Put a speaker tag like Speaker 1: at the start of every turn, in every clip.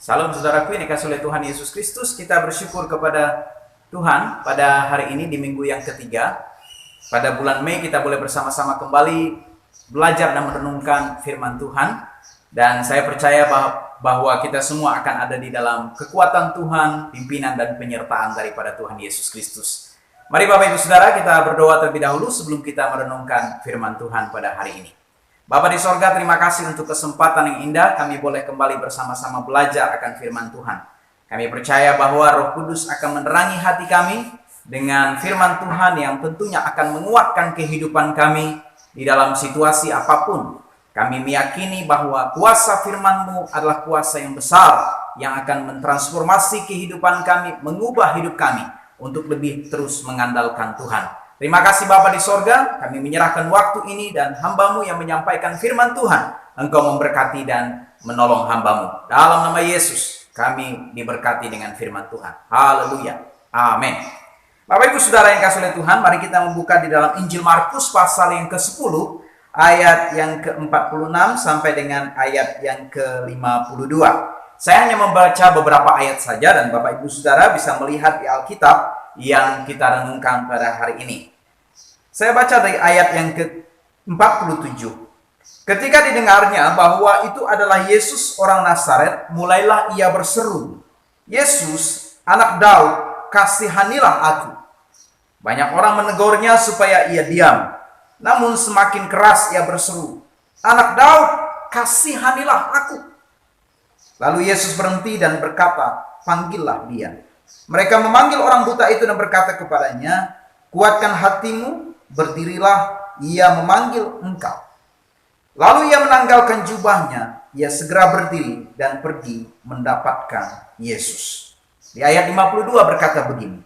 Speaker 1: Salam saudaraku yang dikasihi oleh Tuhan Yesus Kristus. Kita bersyukur kepada Tuhan pada hari ini di minggu yang ketiga. Pada bulan Mei kita boleh bersama-sama kembali belajar dan merenungkan firman Tuhan. Dan saya percaya bahwa kita semua akan ada di dalam kekuatan Tuhan, pimpinan dan penyertaan daripada Tuhan Yesus Kristus. Mari Bapak Ibu Saudara, kita berdoa terlebih dahulu sebelum kita merenungkan firman Tuhan pada hari ini. Bapa di sorga, terima kasih untuk kesempatan yang indah kami boleh kembali bersama-sama belajar akan firman Tuhan. Kami percaya bahwa Roh Kudus akan menerangi hati kami dengan firman Tuhan yang tentunya akan menguatkan kehidupan kami di dalam situasi apapun. Kami meyakini bahwa kuasa firman-Mu adalah kuasa yang besar yang akan mentransformasi kehidupan kami, mengubah hidup kami untuk lebih terus mengandalkan Tuhan. Terima kasih Bapa di sorga, kami menyerahkan waktu ini dan hamba-Mu yang menyampaikan firman Tuhan. Engkau memberkati dan menolong hamba-Mu. Dalam nama Yesus, kami diberkati dengan firman Tuhan. Haleluya. Amin. Bapak Ibu Saudara yang kasih oleh Tuhan, mari kita membuka di dalam Injil Markus pasal yang ke-10, ayat yang ke-46 sampai dengan ayat yang ke-52. Saya hanya membaca beberapa ayat saja dan Bapak Ibu Saudara bisa melihat di Alkitab yang kita renungkan pada hari ini. Saya baca dari ayat yang ke-47. Ketika didengarnya bahwa itu adalah Yesus orang Nazaret, mulailah ia berseru, "Yesus, anak Daud, kasihanilah aku." Banyak orang menegurnya supaya ia diam. Namun semakin keras ia berseru, "Anak Daud, kasihanilah aku." Lalu Yesus berhenti dan berkata, "Panggillah dia." Mereka memanggil orang buta itu dan berkata kepadanya, "Kuatkan hatimu, berdirilah, ia memanggil engkau." Lalu ia menanggalkan jubahnya, ia segera berdiri dan pergi mendapatkan Yesus. Di ayat 52 berkata begini,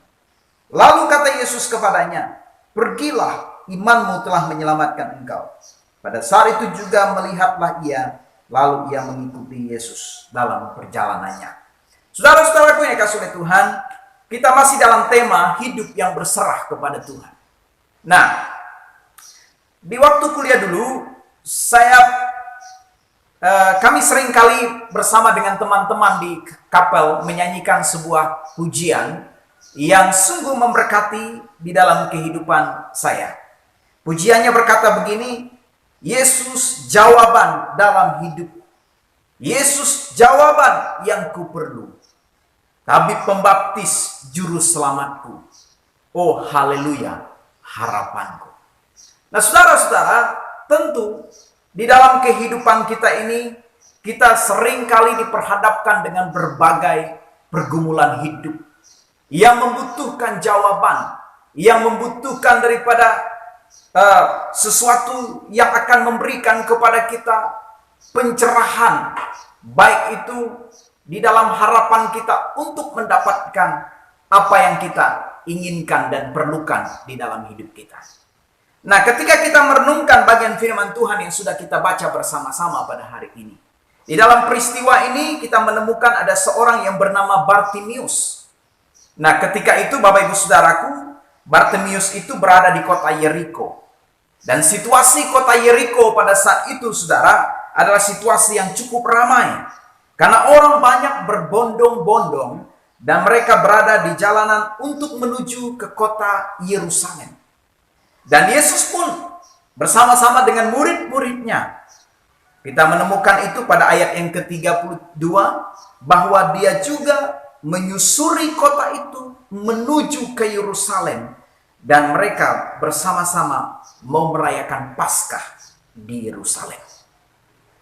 Speaker 1: "Lalu kata Yesus kepadanya, pergilah, imanmu telah menyelamatkan engkau." Pada saat itu juga melihatlah ia, lalu ia mengikuti Yesus dalam perjalanannya. Saudara-saudaraku yang dikasihi oleh Tuhan, kita masih dalam tema hidup yang berserah kepada Tuhan. Nah, di waktu kuliah dulu, kami sering kali bersama dengan teman-teman di kapel menyanyikan sebuah pujian yang sungguh memberkati di dalam kehidupan saya. Pujiannya berkata begini, "Yesus jawaban dalam hidup. Yesus jawaban yang kuperlu. Tabib pembaptis juru selamatku. Oh haleluya, harapanku." Nah saudara-saudara, tentu di dalam kehidupan kita ini, kita sering kali diperhadapkan dengan berbagai pergumulan hidup yang membutuhkan jawaban, yang membutuhkan daripada sesuatu yang akan memberikan kepada kita pencerahan, baik itu di dalam harapan kita untuk mendapatkan apa yang kita inginkan dan perlukan di dalam hidup kita. Nah, ketika kita merenungkan bagian firman Tuhan yang sudah kita baca bersama-sama pada hari ini, di dalam peristiwa ini kita menemukan ada seorang yang bernama Bartimius. Nah, ketika itu Bapak Ibu Saudaraku, Bartimius itu berada di kota Yeriko. Dan situasi kota Yeriko pada saat itu, saudara, adalah situasi yang cukup ramai. Karena orang banyak berbondong-bondong dan mereka berada di jalanan untuk menuju ke kota Yerusalem. Dan Yesus pun bersama-sama dengan murid-muridnya. Kita menemukan itu pada ayat yang ke-32 bahwa dia juga menyusuri kota itu menuju ke Yerusalem dan mereka bersama-sama mau merayakan Paskah di Yerusalem.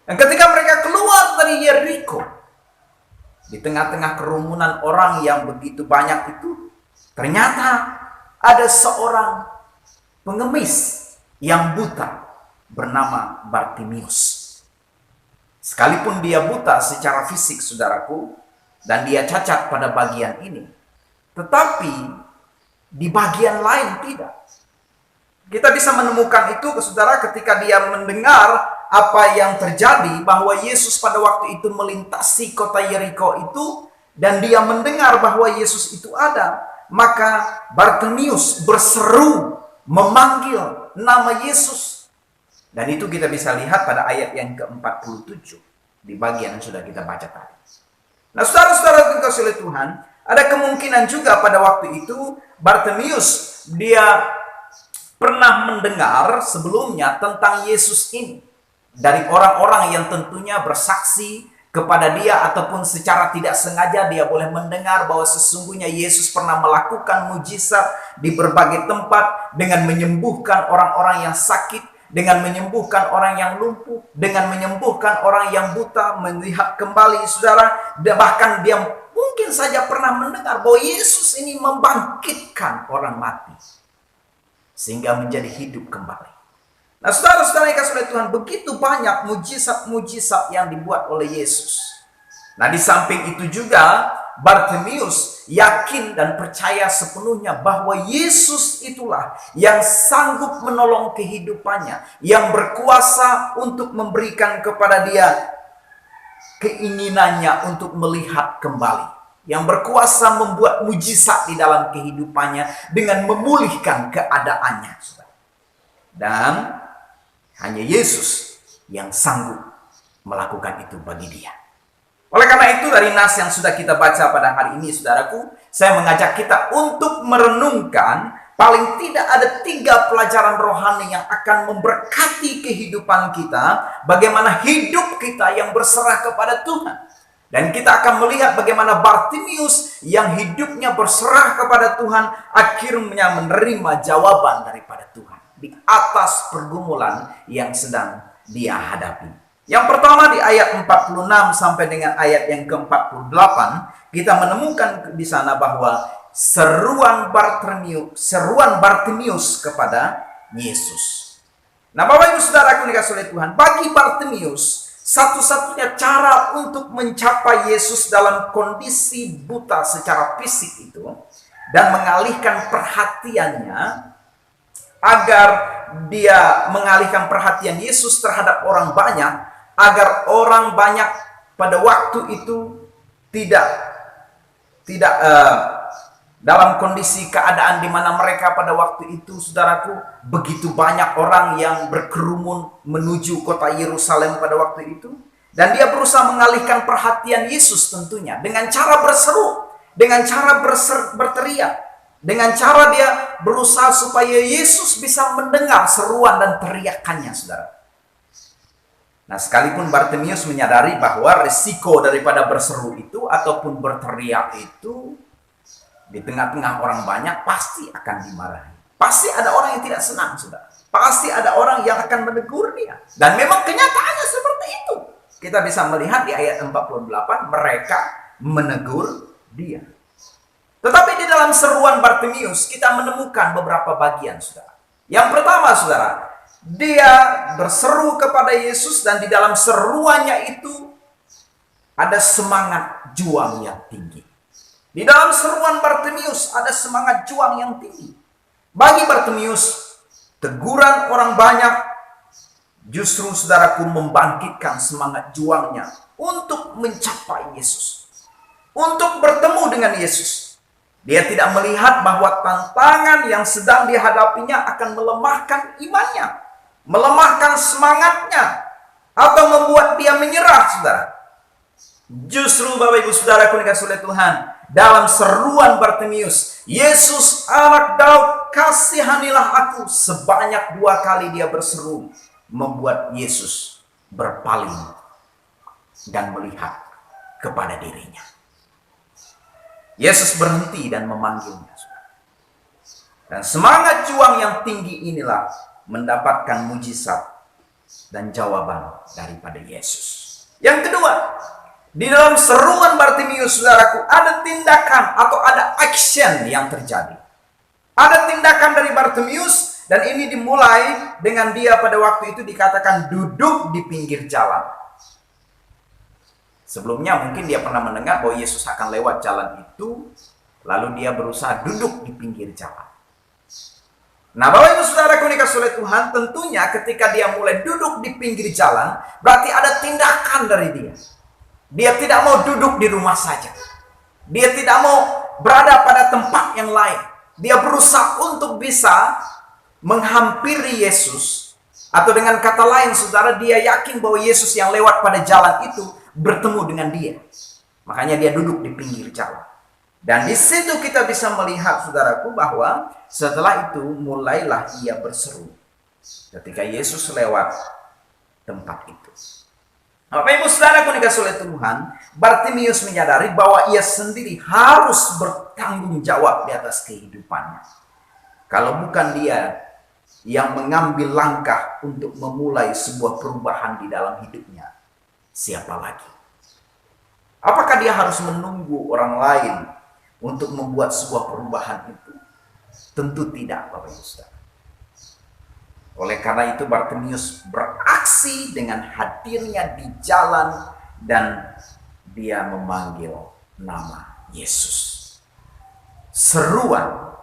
Speaker 1: Dan ketika mereka keluar dari Yeriko, di tengah-tengah kerumunan orang yang begitu banyak itu, ternyata ada seorang pengemis yang buta bernama Bartimius. Sekalipun dia buta secara fisik, saudaraku, dan dia cacat pada bagian ini, tetapi di bagian lain tidak. Kita bisa menemukan itu, saudara, ketika dia mendengar apa yang terjadi, bahwa Yesus pada waktu itu melintasi kota Yeriko itu, dan dia mendengar bahwa Yesus itu ada, maka Bartimius berseru memanggil nama Yesus. Dan itu kita bisa lihat pada ayat yang ke-47 di bagian yang sudah kita baca tadi. Nah, saudara-saudara dikasihi oleh Tuhan, ada kemungkinan juga pada waktu itu Bartimeus dia pernah mendengar sebelumnya tentang Yesus ini dari orang-orang yang tentunya bersaksi kepada dia, ataupun secara tidak sengaja dia boleh mendengar bahwa sesungguhnya Yesus pernah melakukan mujizat di berbagai tempat dengan menyembuhkan orang-orang yang sakit, dengan menyembuhkan orang yang lumpuh, dengan menyembuhkan orang yang buta, melihat kembali, saudara. Dan bahkan dia mungkin saja pernah mendengar bahwa Yesus ini membangkitkan orang mati sehingga menjadi hidup kembali. Nah, saudara-saudara yang kasih oleh Tuhan, begitu banyak mujizat-mujizat yang dibuat oleh Yesus. Nah, di samping itu juga Bartimeus yakin dan percaya sepenuhnya bahwa Yesus itulah yang sanggup menolong kehidupannya, yang berkuasa untuk memberikan kepada dia keinginannya untuk melihat kembali, yang berkuasa membuat mujizat di dalam kehidupannya dengan memulihkan keadaannya. Dan hanya Yesus yang sanggup melakukan itu bagi dia. Oleh karena itu, dari nas yang sudah kita baca pada hari ini, saudaraku, saya mengajak kita untuk merenungkan paling tidak ada 3 pelajaran rohani yang akan memberkati kehidupan kita, bagaimana hidup kita yang berserah kepada Tuhan. Dan kita akan melihat bagaimana Bartimeus yang hidupnya berserah kepada Tuhan akhirnya menerima jawaban daripada Tuhan di atas pergumulan yang sedang dia hadapi. Yang pertama di ayat 46 sampai dengan ayat yang ke-48, kita menemukan di sana bahwa seruan Bartimeus kepada Yesus. Nah, Bapak Ibu Saudaraku dikasihi oleh Tuhan, bagi Bartimeus satu-satunya cara untuk mencapai Yesus dalam kondisi buta secara fisik itu dan mengalihkan perhatiannya, agar dia mengalihkan perhatian Yesus terhadap orang banyak, agar orang banyak pada waktu itu tidak dalam kondisi keadaan di mana mereka pada waktu itu, saudaraku, begitu banyak orang yang berkerumun menuju kota Yerusalem pada waktu itu. Dan dia berusaha mengalihkan perhatian Yesus tentunya dengan cara berseru, dengan cara berteriak, dengan cara dia berusaha supaya Yesus bisa mendengar seruan dan teriakannya, saudara. Nah, sekalipun Bartimeus menyadari bahwa risiko daripada berseru itu ataupun berteriak itu di tengah-tengah orang banyak pasti akan dimarahi. Pasti ada orang yang tidak senang, saudara. Pasti ada orang yang akan menegur dia. Dan memang kenyataannya seperti itu. Kita bisa melihat di ayat 48, mereka menegur dia. Tetapi di dalam seruan Bartimeus kita menemukan beberapa bagian, saudara. Yang pertama, saudara, dia berseru kepada Yesus dan di dalam seruannya itu ada semangat juang yang tinggi. Di dalam seruan Bartimeus ada semangat juang yang tinggi. Bagi Bartimeus, teguran orang banyak justru, saudaraku, membangkitkan semangat juangnya untuk mencapai Yesus, untuk bertemu dengan Yesus. Dia tidak melihat bahwa tantangan yang sedang dihadapinya akan melemahkan imannya, melemahkan semangatnya, atau membuat dia menyerah, saudara. Justru, Bapak Ibu Saudaraku dikasihi oleh Tuhan, dalam seruan Bartimeus, Yesus anak Daud, kasihanilah aku, sebanyak 2 kali dia berseru, membuat Yesus berpaling dan melihat kepada dirinya. Yesus berhenti dan memanggilnya. Dan semangat juang yang tinggi inilah mendapatkan mujizat dan jawaban daripada Yesus. Yang kedua, di dalam seruan Bartimeus, saudaraku, ada tindakan atau ada action yang terjadi. Ada tindakan dari Bartimeus, dan ini dimulai dengan dia pada waktu itu dikatakan duduk di pinggir jalan. Sebelumnya mungkin dia pernah mendengar bahwa Yesus akan lewat jalan itu, lalu dia berusaha duduk di pinggir jalan. Nah, Bapak Ibu Saudaraku dikasihi oleh Tuhan, tentunya ketika dia mulai duduk di pinggir jalan, berarti ada tindakan dari dia. Dia tidak mau duduk di rumah saja. Dia tidak mau berada pada tempat yang lain. Dia berusaha untuk bisa menghampiri Yesus. Atau dengan kata lain, saudara, dia yakin bahwa Yesus yang lewat pada jalan itu bertemu dengan dia. Makanya dia duduk di pinggir jalan. Dan di situ kita bisa melihat, saudaraku, bahwa setelah itu mulailah ia berseru ketika Yesus lewat tempat itu. Bapak Ibu Saudaraku dikasih oleh Tuhan, Bartimius menyadari bahwa ia sendiri harus bertanggung jawab di atas kehidupannya. Kalau bukan dia yang mengambil langkah untuk memulai sebuah perubahan di dalam hidupnya, siapa lagi? Apakah dia harus menunggu orang lain untuk membuat sebuah perubahan itu? Tentu tidak, Bapak Ibu Saudara. Oleh karena itu Bartimius beraksi dengan hadirnya di jalan dan dia memanggil nama Yesus. Seruan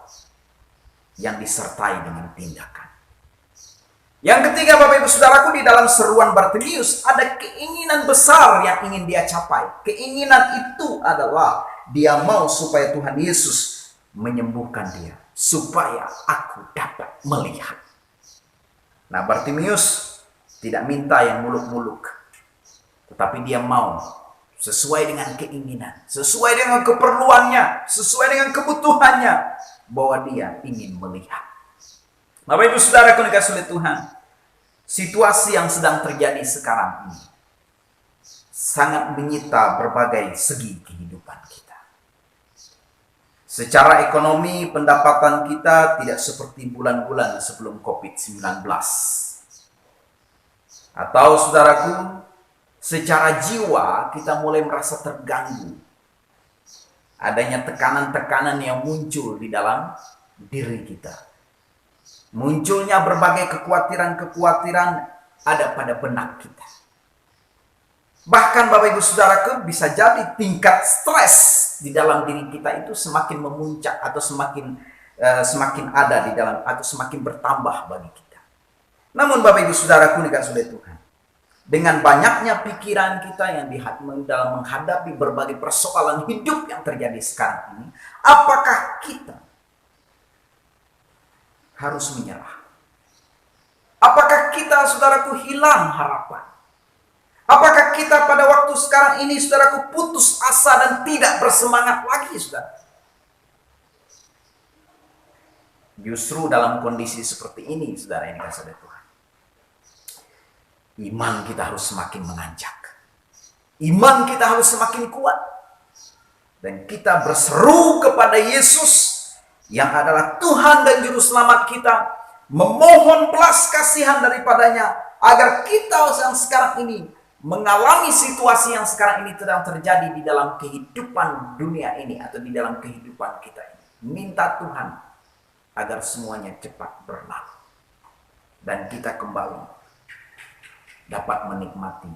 Speaker 1: yang disertai dengan tindakan. Yang ketiga, Bapak Ibu Saudaraku, di dalam seruan Bartimius ada keinginan besar yang ingin dia capai. Keinginan itu adalah dia mau supaya Tuhan Yesus menyembuhkan dia, supaya aku dapat melihat. Nah, Bartimius tidak minta yang muluk-muluk, tetapi dia mau sesuai dengan keinginan, sesuai dengan keperluannya, sesuai dengan kebutuhannya, bahwa dia ingin melihat. Bapak Ibu Saudara yang dikasihi oleh Tuhan, situasi yang sedang terjadi sekarang ini sangat menyita berbagai segi kehidupan kita. Secara ekonomi, pendapatan kita tidak seperti bulan-bulan sebelum COVID-19. Atau saudaraku, secara jiwa kita mulai merasa terganggu. Adanya tekanan-tekanan yang muncul di dalam diri kita. Munculnya berbagai kekhawatiran-kekhawatiran ada pada benak kita. Bahkan Bapak Ibu Saudaraku, bisa jadi tingkat stres di dalam diri kita itu semakin memuncak atau semakin ada di dalam atau semakin bertambah bagi kita. Namun Bapak Ibu Saudaraku dikasihi oleh Tuhan, dengan banyaknya pikiran kita yang dalam menghadapi berbagai persoalan hidup yang terjadi sekarang ini, apakah kita harus menyerah? Apakah kita, saudaraku, hilang harapan? Apakah kita pada waktu sekarang ini, saudaraku, putus asa dan tidak bersemangat lagi, saudara? Justru dalam kondisi seperti ini, saudara, ini kasih oleh Tuhan, iman kita harus semakin menanjak. Iman kita harus semakin kuat. Dan kita berseru kepada Yesus yang adalah Tuhan dan Juru Selamat kita, memohon belas kasihan daripadanya, agar kita yang sekarang ini mengalami situasi yang sekarang ini sedang terjadi di dalam kehidupan dunia ini atau di dalam kehidupan kita ini. Minta Tuhan agar semuanya cepat berlalu dan kita kembali dapat menikmati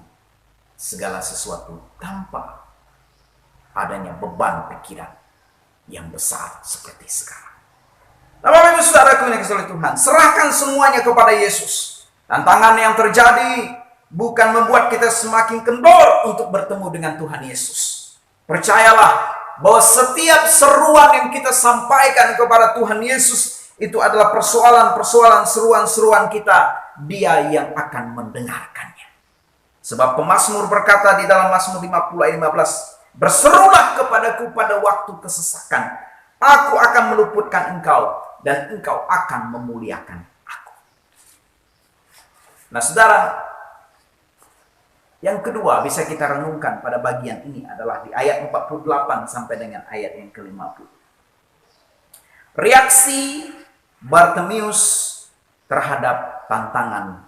Speaker 1: segala sesuatu tanpa adanya beban pikiran yang besar seperti sekarang. Nah, Bapak Ibu Saudaraku yang dikasihi oleh Tuhan, serahkan semuanya kepada Yesus. Tantangan yang terjadi bukan membuat kita semakin kendor untuk bertemu dengan Tuhan Yesus. Percayalah bahwa setiap seruan yang kita sampaikan kepada Tuhan Yesus itu adalah persoalan-persoalan, seruan-seruan kita. Dia yang akan mendengarkannya. Sebab pemazmur berkata di dalam Mazmur 50 ayat 15, "Berserulah kepadaku pada waktu kesesakan. Aku akan meluputkan engkau dan engkau akan memuliakan aku." Nah, saudara, yang kedua bisa kita renungkan pada bagian ini adalah di ayat 48 sampai dengan ayat yang ke-50. Reaksi Bartimius terhadap tantangan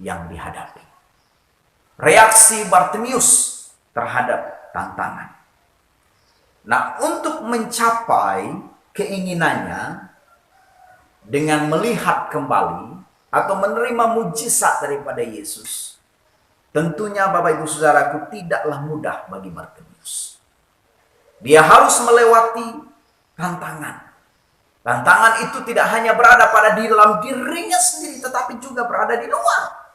Speaker 1: yang dihadapi. Reaksi Bartimius terhadap tantangan. Nah, untuk mencapai keinginannya dengan melihat kembali atau menerima mujizat daripada Yesus, tentunya Bapak Ibu Saudaraku tidaklah mudah bagi Bartimius. Dia harus melewati tantangan. Tantangan itu tidak hanya berada pada di dalam dirinya sendiri, tetapi juga berada di luar.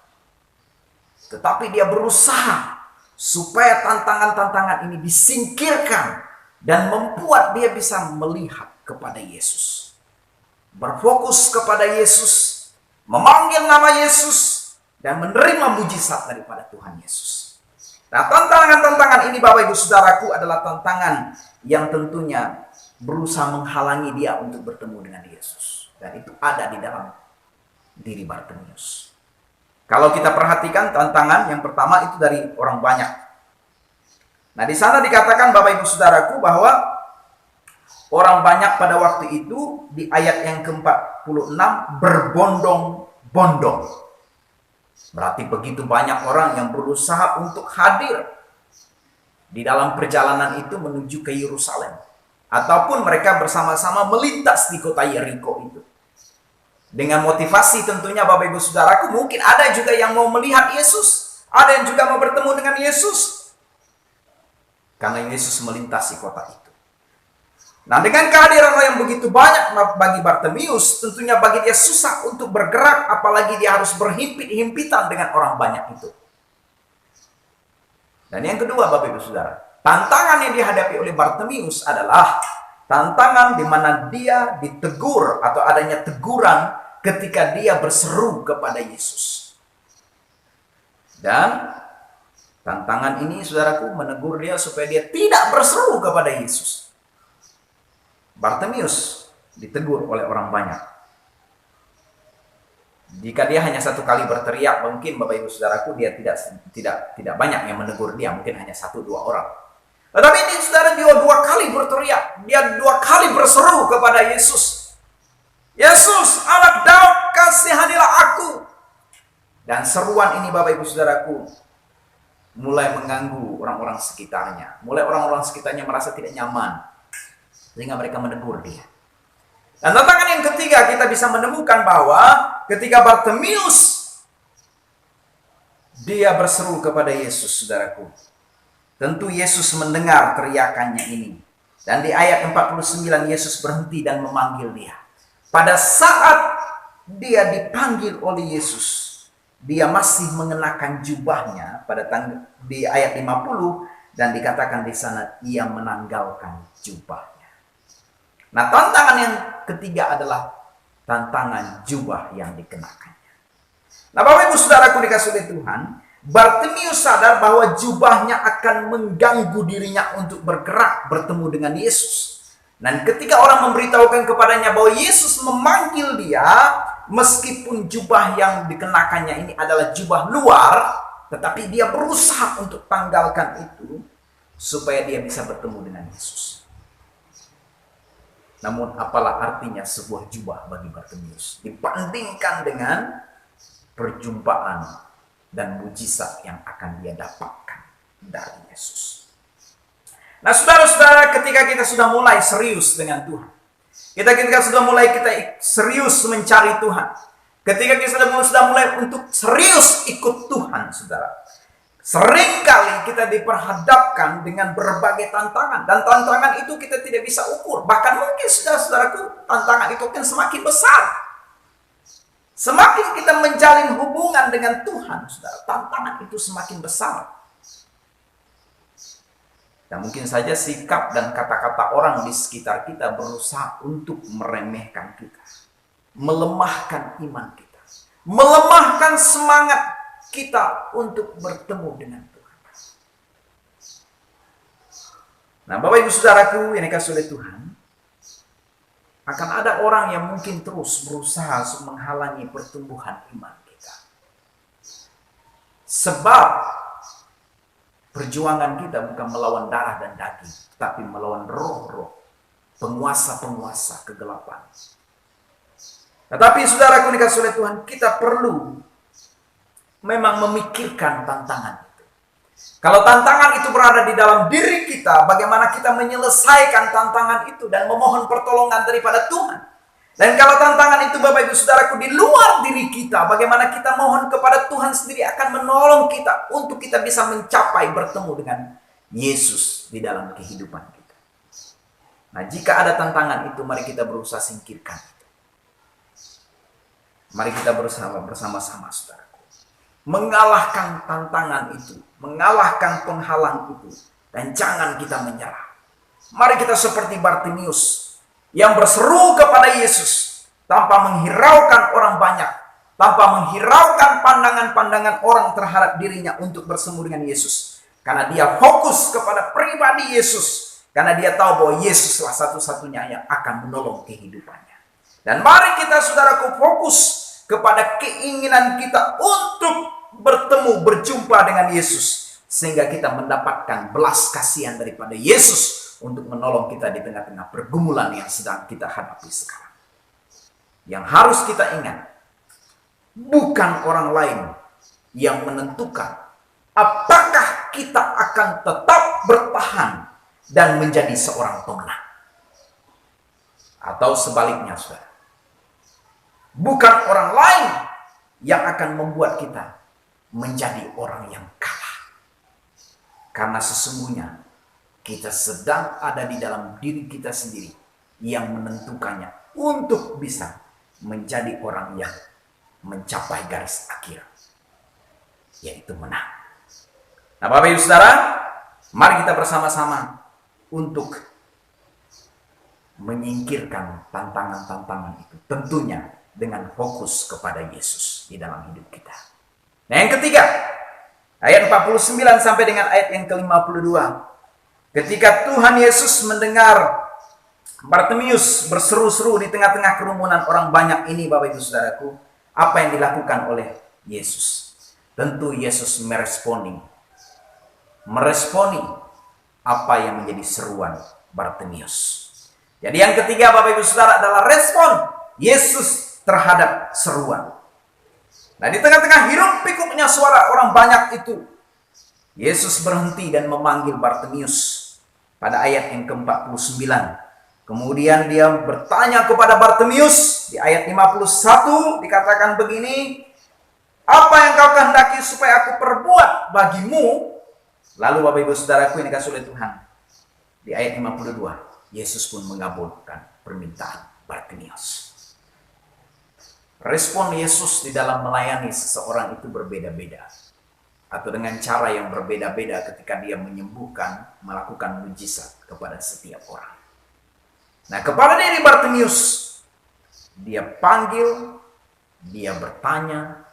Speaker 1: Tetapi dia berusaha supaya tantangan-tantangan ini disingkirkan dan membuat dia bisa melihat kepada Yesus. Berfokus kepada Yesus, memanggil nama Yesus, dan menerima mujizat daripada Tuhan Yesus. Nah, tantangan-tantangan ini Bapak Ibu Saudaraku adalah tantangan yang tentunya berusaha menghalangi dia untuk bertemu dengan Yesus. Dan itu ada di dalam diri Bartimius. Kalau kita perhatikan tantangan yang pertama itu dari orang banyak. Nah, di sana dikatakan Bapak Ibu Saudaraku bahwa orang banyak pada waktu itu di ayat yang ke-46 berbondong-bondong. Berarti begitu banyak orang yang berusaha untuk hadir di dalam perjalanan itu menuju ke Yerusalem. Ataupun mereka bersama-sama melintas di kota Yeriko itu. Dengan motivasi tentunya Bapak Ibu Saudaraku, mungkin ada juga yang mau melihat Yesus. Ada yang juga mau bertemu dengan Yesus. Karena Yesus melintasi kota itu. Nah, dengan kehadiran yang begitu banyak bagi Bartimius, tentunya bagi dia susah untuk bergerak, apalagi dia harus berhimpit-himpitan dengan orang banyak itu. Dan yang kedua, Bapak Ibu Saudara, tantangan yang dihadapi oleh Bartimius adalah tantangan di mana dia ditegur atau adanya teguran ketika dia berseru kepada Yesus. Dan tantangan ini, saudaraku, menegur dia supaya dia tidak berseru kepada Yesus. Bartimius ditegur oleh orang banyak. Jika dia hanya satu kali berteriak, mungkin Bapak Ibu Saudaraku dia tidak banyak yang menegur dia, mungkin hanya 1-2 orang. Tetapi ini saudara dia 2 kali berteriak, dia 2 kali berseru kepada Yesus. Yesus, anak Daud, kasihanilah aku. Dan seruan ini Bapak Ibu Saudaraku mulai mengganggu orang-orang sekitarnya. Mulai orang-orang sekitarnya merasa tidak nyaman. Sehingga mereka menegur dia. Dan tantangan yang ketiga kita bisa menemukan bahwa ketika Bartimius dia berseru kepada Yesus, saudaraku. Tentu Yesus mendengar teriakannya ini. Dan di ayat 49 Yesus berhenti dan memanggil dia. Pada saat dia dipanggil oleh Yesus, dia masih mengenakan jubahnya di ayat 50 dan dikatakan di sana ia menanggalkan jubah. Nah, tantangan yang ketiga adalah tantangan jubah yang dikenakannya. Nah, Bapak Ibu Saudaraku dikasih oleh Tuhan, Bartimius sadar bahwa jubahnya akan mengganggu dirinya untuk bergerak bertemu dengan Yesus. Dan ketika orang memberitahukan kepadanya bahwa Yesus memanggil dia, meskipun jubah yang dikenakannya ini adalah jubah luar, tetapi dia berusaha untuk tanggalkan itu supaya dia bisa bertemu dengan Yesus. Namun apalah artinya sebuah jubah bagi Bartimius dibandingkan dengan perjumpaan dan mujizat yang akan dia dapatkan dari Yesus. Nah, saudara-saudara, ketika kita sudah mulai serius dengan Tuhan, ketika sudah mulai kita serius mencari Tuhan, ketika kita sudah mulai untuk serius ikut Tuhan, saudara, seringkali kita diperhadapkan dengan berbagai tantangan. Dan tantangan itu kita tidak bisa ukur. Bahkan mungkin saudara-saudaraku, tantangan itu akan semakin besar. Semakin kita menjalin hubungan dengan Tuhan, saudara, tantangan itu semakin besar. Dan mungkin saja sikap dan kata-kata orang di sekitar kita berusaha untuk meremehkan kita. Melemahkan iman kita. Melemahkan semangat kita untuk bertemu dengan Tuhan. Nah, Bapak Ibu Saudaraku yang dikasihi oleh Tuhan, akan ada orang yang mungkin terus berusaha untuk menghalangi pertumbuhan iman kita. Sebab perjuangan kita bukan melawan darah dan daging, tapi melawan roh-roh, penguasa-penguasa kegelapan. Tetapi saudaraku dikasihi oleh Tuhan, kita perlu memang memikirkan tantangan itu. Kalau tantangan itu berada di dalam diri kita, bagaimana kita menyelesaikan tantangan itu dan memohon pertolongan daripada Tuhan. Dan kalau tantangan itu Bapak Ibu Saudaraku di luar diri kita, bagaimana kita mohon kepada Tuhan sendiri akan menolong kita untuk kita bisa mencapai bertemu dengan Yesus di dalam kehidupan kita. Nah, jika ada tantangan itu, mari kita berusaha singkirkan itu. Mari kita berusaha bersama-sama, saudara, mengalahkan tantangan itu, mengalahkan penghalang itu, dan jangan kita menyerah. Mari kita seperti Bartimius yang berseru kepada Yesus tanpa menghiraukan orang banyak, tanpa menghiraukan pandangan-pandangan orang terhadap dirinya untuk bersemu dengan Yesus. Karena dia fokus kepada pribadi Yesus. Karena dia tahu bahwa Yesuslah satu-satunya yang akan menolong kehidupannya. Dan mari kita saudaraku fokus kepada keinginan kita untuk bertemu, berjumpa dengan Yesus. Sehingga kita mendapatkan belas kasihan daripada Yesus untuk menolong kita di tengah-tengah pergumulan yang sedang kita hadapi sekarang. Yang harus kita ingat, bukan orang lain yang menentukan apakah kita akan tetap bertahan dan menjadi seorang pemenang. Atau sebaliknya, saudara. Bukan orang lain yang akan membuat kita menjadi orang yang kalah. Karena sesungguhnya kita sedang ada di dalam diri kita sendiri yang menentukannya untuk bisa menjadi orang yang mencapai garis akhir, yaitu menang. Nah, Bapak Ibu Saudara, mari kita bersama-sama untuk menyingkirkan tantangan-tantangan itu, tentunya dengan fokus kepada Yesus di dalam hidup kita. Nah, yang ketiga, ayat 49 sampai dengan ayat yang ke-52. Ketika Tuhan Yesus mendengar Bartimeus berseru-seru di tengah-tengah kerumunan orang banyak ini, Bapak Ibu Saudaraku, apa yang dilakukan oleh Yesus? Tentu Yesus meresponi apa yang menjadi seruan Bartimeus. Jadi yang ketiga, Bapak Ibu Saudara, adalah respon Yesus terhadap seruan. Nah, di tengah-tengah hiruk pikuknya suara orang banyak itu, Yesus berhenti dan memanggil Bartimeus pada ayat yang ke-49. Kemudian dia bertanya kepada Bartimeus di ayat 51, dikatakan begini, "Apa yang kau kehendaki supaya aku perbuat bagimu?" Lalu Bapak Ibu Saudaraku ini kasih oleh Tuhan, di ayat 52, Yesus pun mengabulkan permintaan Bartimeus. Respon Yesus di dalam melayani seseorang itu berbeda-beda. Atau dengan cara yang berbeda-beda ketika dia menyembuhkan, melakukan mujizat kepada setiap orang. Nah, kepada diri Bartimeus, dia panggil, dia bertanya,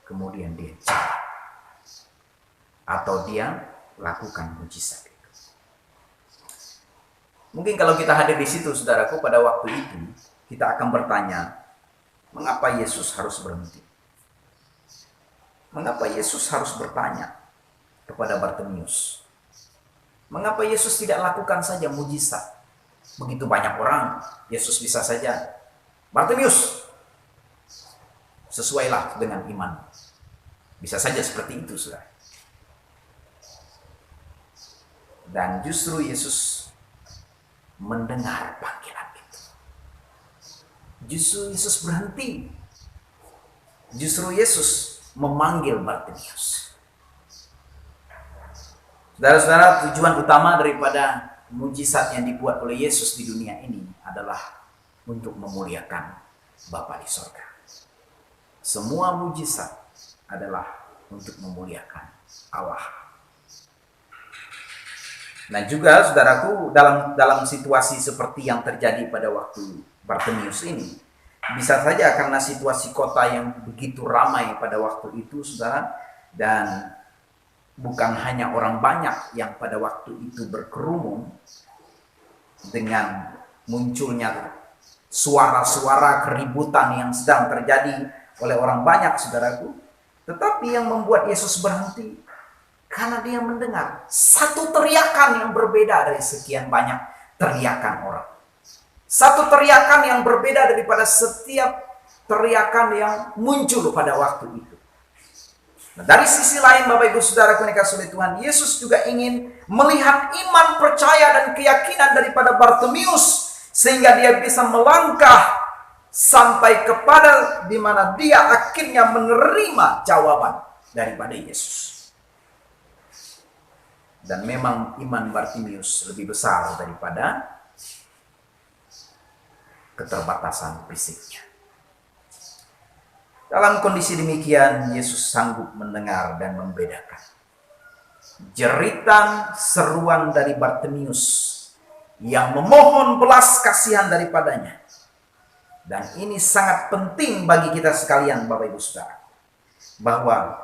Speaker 1: kemudian dia jawab. Atau dia lakukan mujizat itu. Mungkin kalau kita hadir di situ, saudaraku, pada waktu itu, kita akan bertanya, mengapa Yesus harus berhenti? Mengapa Yesus harus bertanya kepada Bartimeus? Mengapa Yesus tidak lakukan saja mujizat? Begitu banyak orang, Yesus bisa saja, Bartimeus, sesuailah dengan iman. Bisa saja seperti itu, saudara. Dan justru Yesus mendengar panggilan itu. Justru Yesus berhenti. Justru Yesus memanggil Bartimeus. Saudara-saudara, tujuan utama daripada mujizat yang dibuat oleh Yesus di dunia ini adalah untuk memuliakan Bapa di sorga. Semua mujizat adalah untuk memuliakan Allah. Nah juga, saudaraku, dalam situasi seperti yang terjadi pada waktu Bartimeus ini, bisa saja karena situasi kota yang begitu ramai pada waktu itu, saudara, dan bukan hanya orang banyak yang pada waktu itu berkerumun, dengan munculnya suara-suara keributan yang sedang terjadi oleh orang banyak, saudaraku, tetapi yang membuat Yesus berhenti karena dia mendengar satu teriakan yang berbeda dari sekian banyak teriakan orang. Satu teriakan yang berbeda daripada setiap teriakan yang muncul pada waktu itu. Nah, dari sisi lain, Bapak Ibu Saudara yang dikasihi oleh Tuhan, Yesus juga ingin melihat iman, percaya, dan keyakinan daripada Bartimeus, sehingga dia bisa melangkah sampai kepada di mana dia akhirnya menerima jawaban daripada Yesus. Dan memang iman Bartimeus lebih besar daripada keterbatasan fisiknya. Dalam kondisi demikian, Yesus sanggup mendengar dan membedakan jeritan seruan dari Bartimeus yang memohon belas kasihan daripadanya. Dan ini sangat penting bagi kita sekalian, Bapak Ibu Saudara, bahwa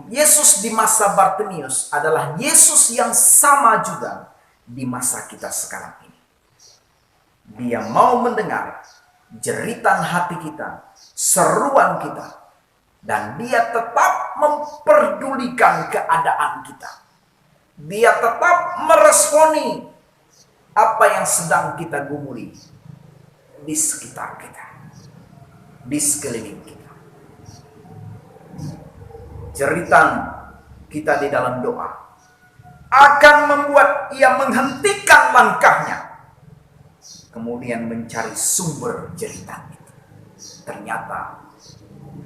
Speaker 1: Yesus di masa Bartimius adalah Yesus yang sama juga di masa kita sekarang ini. Dia mau mendengar jeritan hati kita, seruan kita, dan dia tetap memperdulikan keadaan kita. Dia tetap meresponi apa yang sedang kita gumuli di sekitar kita, di sekeliling kita. Jeritan kita di dalam doa akan membuat ia menghentikan langkahnya, kemudian mencari sumber jeritan itu. Ternyata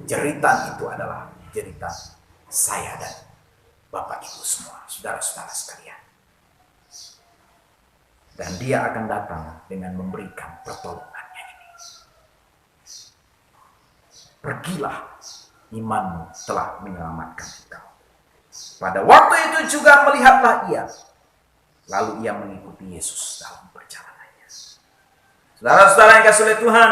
Speaker 1: jeritan itu adalah jeritan saya dan Bapak Ibu semua, saudara-saudara sekalian. Dan dia akan datang dengan memberikan pertolongannya ini. Pergilah, imanmu telah menyelamatkan engkau. Pada waktu itu juga melihatlah ia, lalu ia mengikuti Yesus dalam perjalanannya. Saudara-saudara yang kasih oleh Tuhan,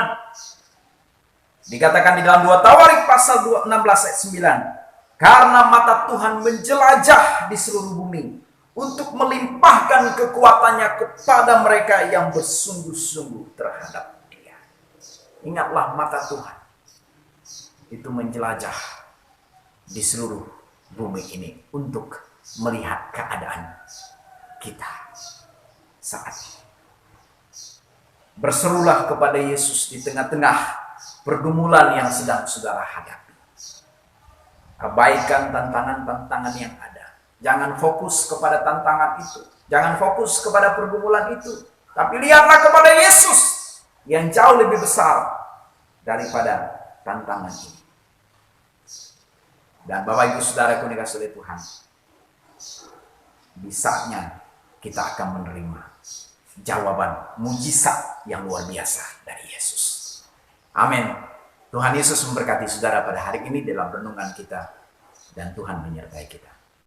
Speaker 1: dikatakan di dalam 2 Tawarik pasal 16 ayat 9, karena mata Tuhan menjelajah di seluruh bumi untuk melimpahkan kekuatannya kepada mereka yang bersungguh-sungguh terhadap Dia. Ingatlah, mata Tuhan itu menjelajah di seluruh bumi ini untuk melihat keadaan kita saat ini. Berserulah kepada Yesus di tengah-tengah pergumulan yang sedang saudara hadapi. Abaikan tantangan-tantangan yang ada. Jangan fokus kepada tantangan itu. Jangan fokus kepada pergumulan itu. Tapi lihatlah kepada Yesus yang jauh lebih besar daripada tantangan ini. Dan Bapak Ibu Saudara yang dikasihi oleh Tuhan, di saatnya kita akan menerima jawaban mujizat yang luar biasa dari Yesus. Amin. Tuhan Yesus memberkati saudara pada hari ini dalam renungan kita, dan Tuhan menyertai kita.